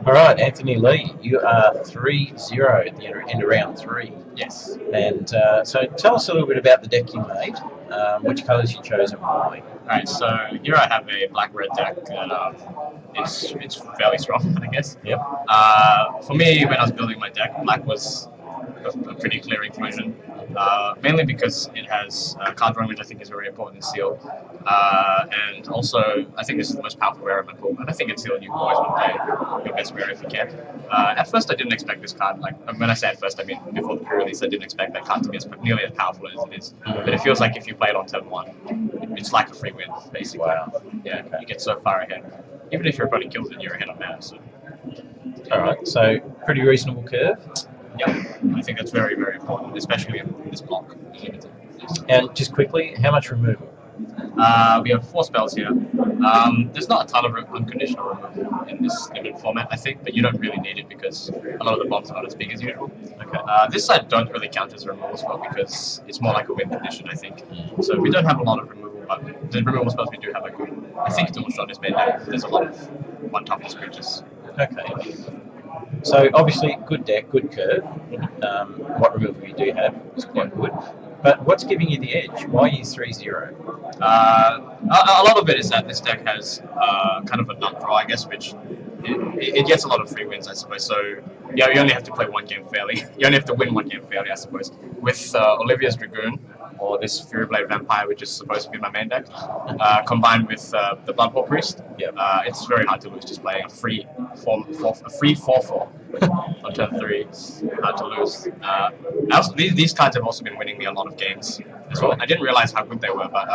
All right, Anthony Lee, you are 3-0 at the end of round 3. Yes. And so tell us a little bit about the deck you made, which colours you chose and why. Alright, so here I have a black-red deck that it's fairly strong, I guess. Yep. For me, when I was building my deck, black was a pretty clear inclusion, mainly because it has card drawing, which I think is very important in Seal, and also I think this is the most powerful rare in my pool, and I think in Seal you always want to play your best rare if you can. At first I didn't expect this card, like when I say at first I mean before the pre-release, I didn't expect that card to be nearly as powerful as it is, but it feels like if you play it on turn 1, it's like a free win, basically. Wow. Yeah, you get so far ahead. Even if your opponent kills it, you're ahead on mana, so. All right, so pretty reasonable curve. Yep, I think that's very, very important, especially in this block. And just quickly, how much removal? We have 4 spells here. There's not a ton of unconditional removal in this limited format, I think, but you don't really need it because a lot of the bombs are not as big as usual. Okay. This side don't really count as removal spell because it's more like a win condition, I think. So we don't have a lot of removal, but the removal spells we do have are good. I think dual shot is made now. There's a lot of one-toughness creatures. Okay. So obviously, good deck, good curve. What removal you do have is quite good. But what's giving you the edge? Why are you 3-0? A lot of it is that this deck has kind of a nut draw, I guess, which it gets a lot of free wins, I suppose. So yeah, you only have to play one game fairly. You only have to win one game fairly, I suppose. With Olivia's Dragoon, or this Fury Blade Vampire, which is supposed to be my main deck, combined with the Bloodpool Priest, it's very hard to lose just playing a free 4/4 on turn 3. It's hard to lose. These cards have also been winning me a lot of games as well. I didn't realize how good they were, but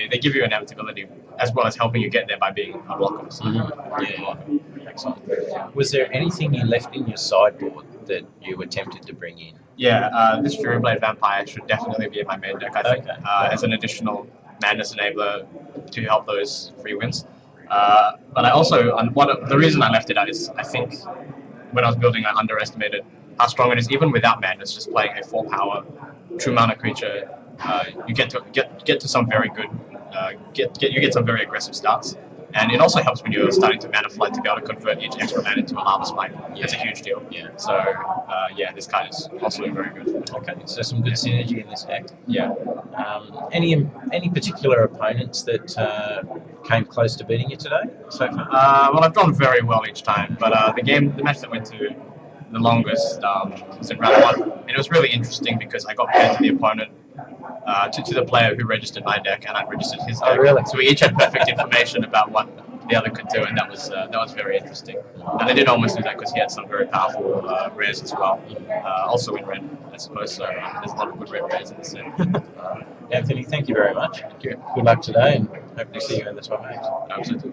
they give you inevitability as well as helping you get there by being unlockable. So, Excellent. Was there anything you left in your sideboard that you were tempted to bring in? Yeah, this Fury Blade Vampire should definitely be in my main deck, I think, as an additional madness enabler to help those free wins. But I also, the reason I left it out is I think when I was building, I underestimated how strong it is, even without madness. Just playing a 4-power, true mana creature, you get to some very good, you get some very aggressive starts. And it also helps when you're starting to mana flood to be able to convert each extra mana into a lava spike. That's a huge deal. Yeah. So yeah, this card is also very good. Okay, so some good synergy in this deck. Yeah. Any particular opponents that came close to beating you today so far? Well, I've drawn very well each time, but the match that went to the longest was in round 1, and it was really interesting because I got paired to the opponent. To the player who registered my deck, and I registered his deck. Oh, really? So we each had perfect information about what the other could do, and that was very interesting. And they did almost do that because he had some very powerful rares as well, also in red, I suppose. So there's a lot of good red rares in the set. Anthony, thank you very much. Good luck today, and hope to see you in the top 8. Absolutely.